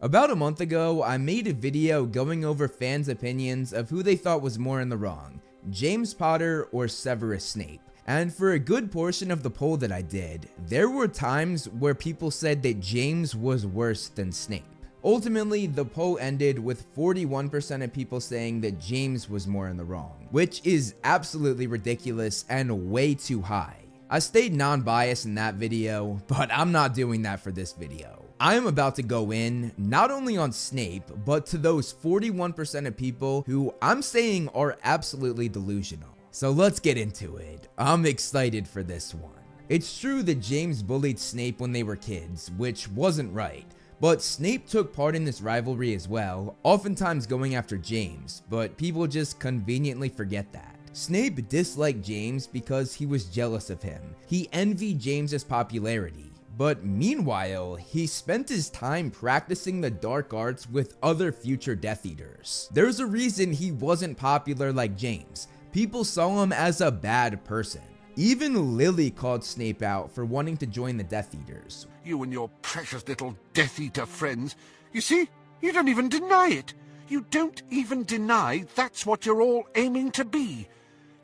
About a month ago, I made a video going over fans' opinions of who they thought was more in the wrong, James Potter or Severus Snape. And for a good portion of the poll that I did, there were times where people said that James was worse than Snape. Ultimately, the poll ended with 41% of people saying that James was more in the wrong, which is absolutely ridiculous and way too high. I stayed non-biased in that video, but I'm not doing that for this video. I am about to go in, not only on Snape, but to those 41% of people who I'm saying are absolutely delusional. So let's get into it. I'm excited for this one. It's true that James bullied Snape when they were kids, which wasn't right. But Snape took part in this rivalry as well, oftentimes going after James, but people just conveniently forget that. Snape disliked James because he was jealous of him. He envied James's popularity. But meanwhile, he spent his time practicing the dark arts with other future Death Eaters. There's a reason he wasn't popular like James. People saw him as a bad person. Even Lily called Snape out for wanting to join the Death Eaters. You and your precious little Death Eater friends. You see, you don't even deny it. You don't even deny that's what you're all aiming to be.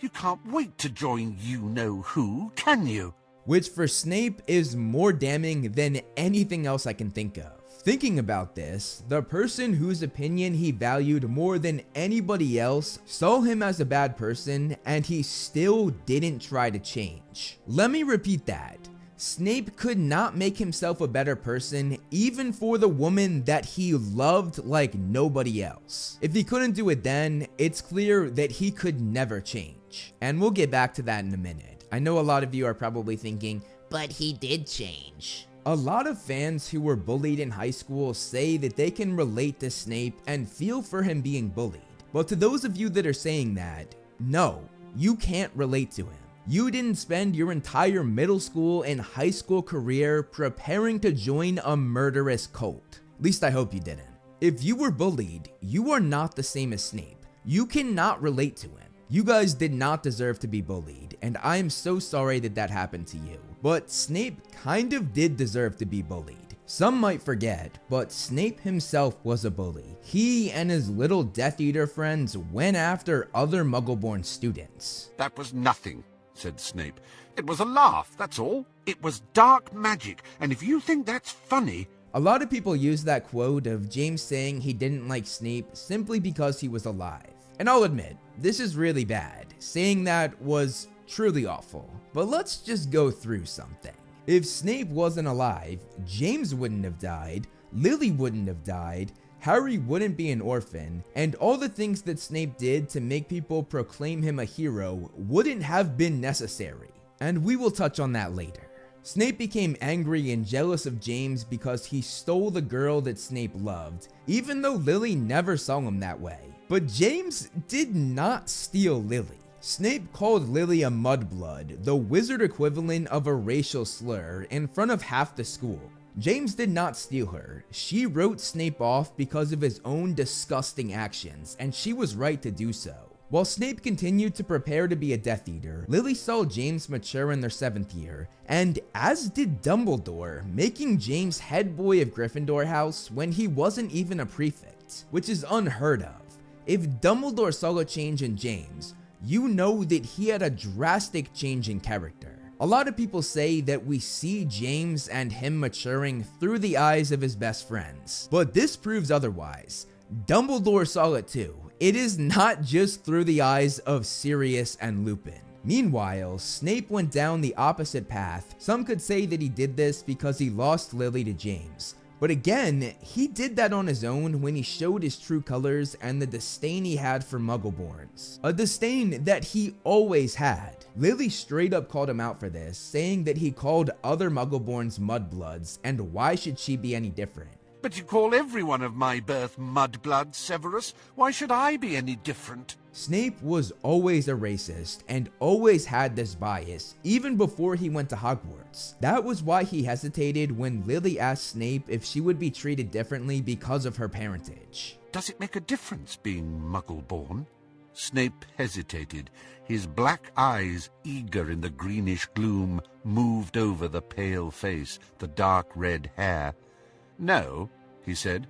You can't wait to join you-know-who, can you? Which for Snape is more damning than anything else I can think of. Thinking about this, the person whose opinion he valued more than anybody else saw him as a bad person, and he still didn't try to change. Let me repeat that. Snape could not make himself a better person even for the woman that he loved like nobody else. If he couldn't do it then, it's clear that he could never change. And we'll get back to that in a minute. I know a lot of you are probably thinking, but he did change. A lot of fans who were bullied in high school say that they can relate to Snape and feel for him being bullied. But to those of you that are saying that, no, you can't relate to him. You didn't spend your entire middle school and high school career preparing to join a murderous cult. At least I hope you didn't. If you were bullied, you are not the same as Snape. You cannot relate to him. You guys did not deserve to be bullied, and I am so sorry that that happened to you. But Snape kind of did deserve to be bullied. Some might forget, but Snape himself was a bully. He and his little Death Eater friends went after other Muggle-born students. That was nothing, said Snape. It was a laugh, that's all. It was dark magic, and if you think that's funny... A lot of people use that quote of James saying he didn't like Snape simply because he was alive. And I'll admit, this is really bad. Saying that was truly awful. But let's just go through something. If Snape wasn't alive, James wouldn't have died, Lily wouldn't have died, Harry wouldn't be an orphan, and all the things that Snape did to make people proclaim him a hero wouldn't have been necessary. And we will touch on that later. Snape became angry and jealous of James because he stole the girl that Snape loved, even though Lily never saw him that way. But James did not steal Lily. Snape called Lily a mudblood, the wizard equivalent of a racial slur, in front of half the school. James did not steal her. She wrote Snape off because of his own disgusting actions, and she was right to do so. While Snape continued to prepare to be a Death Eater, Lily saw James mature in their 7th year, and as did Dumbledore, making James head boy of Gryffindor House when he wasn't even a prefect, which is unheard of. If Dumbledore saw a change in James, you know that he had a drastic change in character. A lot of people say that we see James and him maturing through the eyes of his best friends, but this proves otherwise. Dumbledore saw it too. It is not just through the eyes of Sirius and Lupin. Meanwhile, Snape went down the opposite path. Some could say that he did this because he lost Lily to James. But again, he did that on his own when he showed his true colors and the disdain he had for Muggleborns. A disdain that he always had. Lily straight up called him out for this, saying that he called other Muggleborns mudbloods, and why should she be any different? But you call everyone of my birth mudblood, Severus. Why should I be any different? Snape was always a racist and always had this bias, even before he went to Hogwarts. That was why he hesitated when Lily asked Snape if she would be treated differently because of her parentage. Does it make a difference being Muggle-born? Snape hesitated. His black eyes, eager in the greenish gloom, moved over the pale face, the dark red hair. No, he said,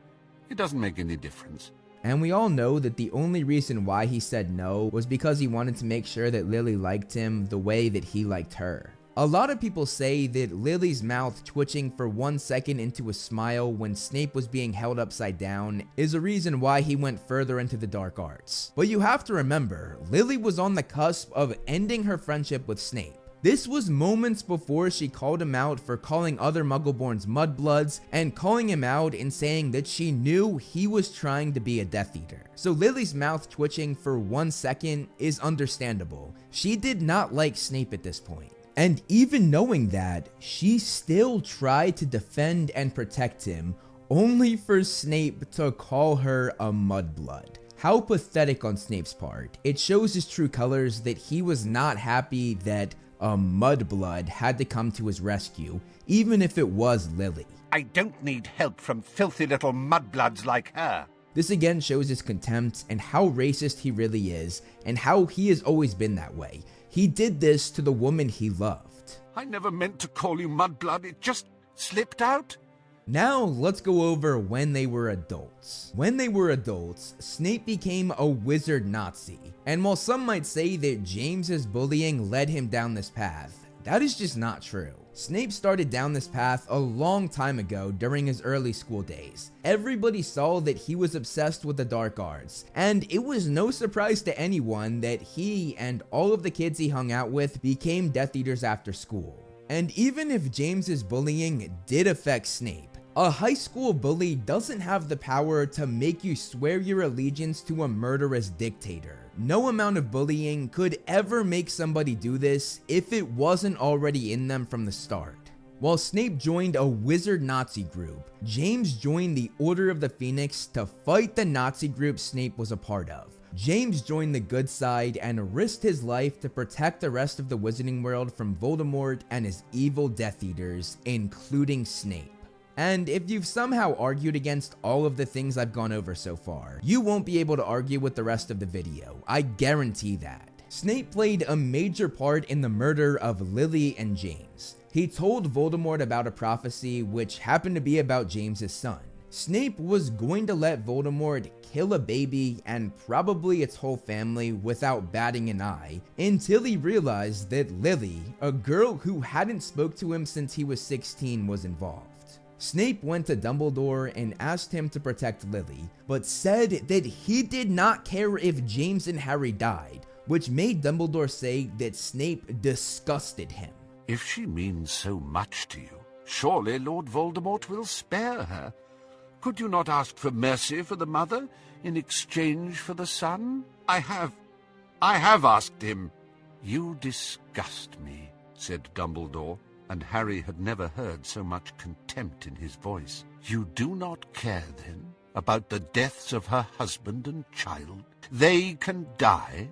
It doesn't make any difference. And we all know that the only reason why he said no was because he wanted to make sure that Lily liked him the way that he liked her. A lot of people say that Lily's mouth twitching for 1 second into a smile when Snape was being held upside down is a reason why he went further into the dark arts. But you have to remember, Lily was on the cusp of ending her friendship with Snape. This was moments before she called him out for calling other Muggleborns mudbloods and calling him out and saying that she knew he was trying to be a Death Eater. So Lily's mouth twitching for 1 second is understandable. She did not like Snape at this point. And even knowing that, she still tried to defend and protect him, only for Snape to call her a mudblood. How pathetic on Snape's part. It shows his true colors that he was not happy that a mudblood had to come to his rescue, even if it was Lily. I don't need help from filthy little mudbloods like her. This again shows his contempt and how racist he really is, and how he has always been that way. He did this to the woman he loved. I never meant to call you mudblood, it just slipped out. Now let's go over when they were adults. When they were adults, Snape became a wizard Nazi. And while some might say that James's bullying led him down this path, that is just not true. Snape started down this path a long time ago during his early school days. Everybody saw that he was obsessed with the dark arts, and it was no surprise to anyone that he and all of the kids he hung out with became Death Eaters after school. And even if James's bullying did affect Snape, a high school bully doesn't have the power to make you swear your allegiance to a murderous dictator. No amount of bullying could ever make somebody do this if it wasn't already in them from the start. While Snape joined a wizard Nazi group, James joined the Order of the Phoenix to fight the Nazi group Snape was a part of. James joined the good side and risked his life to protect the rest of the wizarding world from Voldemort and his evil Death Eaters, including Snape. And if you've somehow argued against all of the things I've gone over so far, you won't be able to argue with the rest of the video, I guarantee that. Snape played a major part in the murder of Lily and James. He told Voldemort about a prophecy which happened to be about James's son. Snape was going to let Voldemort kill a baby and probably its whole family without batting an eye until he realized that Lily, a girl who hadn't spoke to him since he was 16, was involved. Snape went to Dumbledore and asked him to protect Lily, but said that he did not care if James and Harry died, which made Dumbledore say that Snape disgusted him. If she means so much to you, surely Lord Voldemort will spare her. Could you not ask for mercy for the mother in exchange for the son? I have asked him. You disgust me, said Dumbledore, and Harry had never heard so much contempt in his voice. You do not care, then, about the deaths of her husband and child? They can die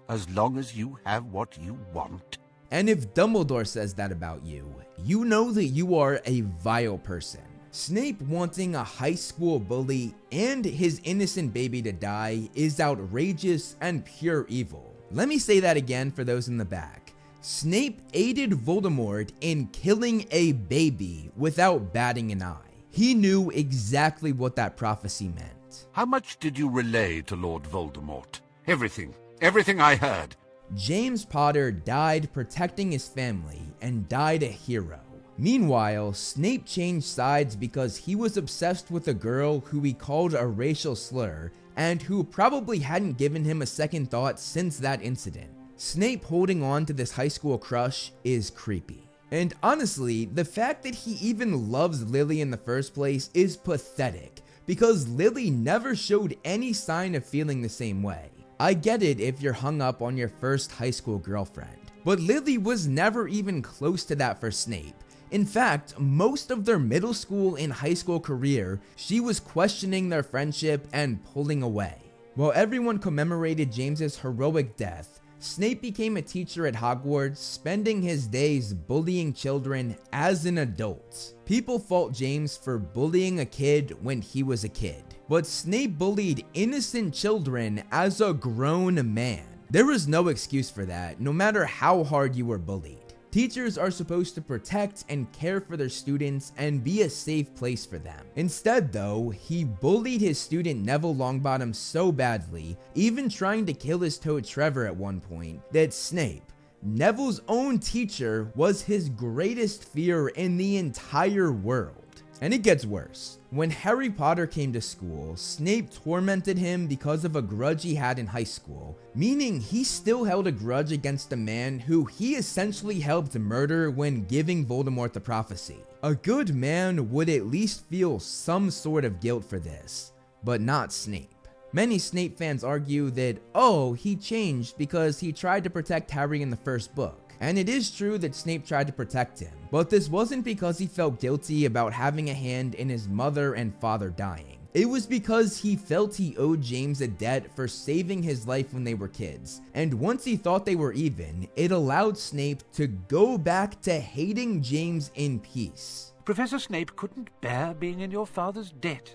as long as you have what you want. And if Dumbledore says that about you, you know that you are a vile person. Snape wanting a high school bully and his innocent baby to die is outrageous and pure evil. Let me say that again for those in the back. Snape aided Voldemort in killing a baby without batting an eye. He knew exactly what that prophecy meant. How much did you relay to Lord Voldemort? Everything I heard. James Potter died protecting his family and died a hero. Meanwhile, Snape changed sides because he was obsessed with a girl who he called a racial slur and who probably hadn't given him a second thought since that incident. Snape holding on to this high school crush is creepy. And honestly, the fact that he even loves Lily in the first place is pathetic, because Lily never showed any sign of feeling the same way. I get it if you're hung up on your first high school girlfriend, but Lily was never even close to that for Snape. In fact, most of their middle school and high school career, she was questioning their friendship and pulling away. While everyone commemorated James's heroic death, Snape became a teacher at Hogwarts, spending his days bullying children as an adult. People fault James for bullying a kid when he was a kid, but Snape bullied innocent children as a grown man. There was no excuse for that, no matter how hard you were bullied. Teachers are supposed to protect and care for their students and be a safe place for them. Instead though, he bullied his student Neville Longbottom so badly, even trying to kill his toad Trevor at one point, that Snape, Neville's own teacher, was his greatest fear in the entire world. And it gets worse. When Harry Potter came to school, Snape tormented him because of a grudge he had in high school, meaning he still held a grudge against a man who he essentially helped murder when giving Voldemort the prophecy. A good man would at least feel some sort of guilt for this, but not Snape. Many Snape fans argue that, oh, he changed because he tried to protect Harry in the first book. And it is true that Snape tried to protect him, but this wasn't because he felt guilty about having a hand in his mother and father dying. It was because he felt he owed James a debt for saving his life when they were kids, and once he thought they were even, it allowed Snape to go back to hating James in peace. Professor Snape couldn't bear being in your father's debt.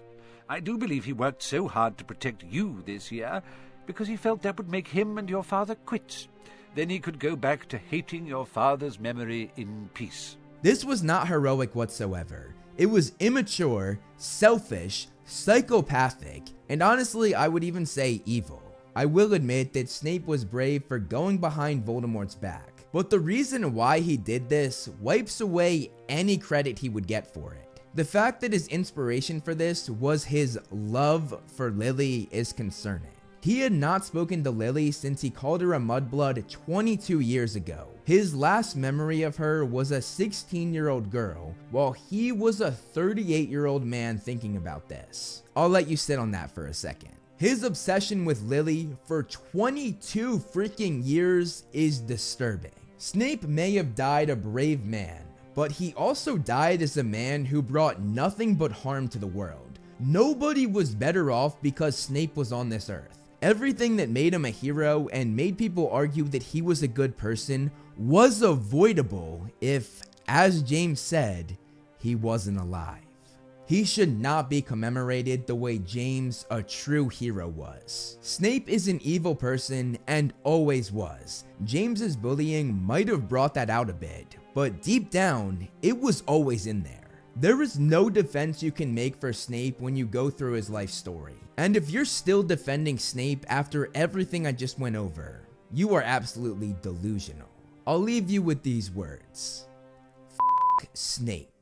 I do believe he worked so hard to protect you this year because he felt that would make him and your father quits. Then he could go back to hating your father's memory in peace. This was not heroic whatsoever. It was immature, selfish, psychopathic, and honestly, I would even say evil. I will admit that Snape was brave for going behind Voldemort's back, but the reason why he did this wipes away any credit he would get for it. The fact that his inspiration for this was his love for Lily is concerning. He had not spoken to Lily since he called her a mudblood 22 years ago. His last memory of her was a 16-year-old girl, while he was a 38-year-old man thinking about this. I'll let you sit on that for a second. His obsession with Lily for 22 freaking years is disturbing. Snape may have died a brave man, but he also died as a man who brought nothing but harm to the world. Nobody was better off because Snape was on this earth. Everything that made him a hero and made people argue that he was a good person was avoidable if, as James said, he wasn't alive. He should not be commemorated the way James, a true hero, was. Snape is an evil person and always was. James's bullying might have brought that out a bit, but deep down, it was always in there. There is no defense you can make for Snape when you go through his life story. And if you're still defending Snape after everything I just went over, you are absolutely delusional. I'll leave you with these words. F*** Snape.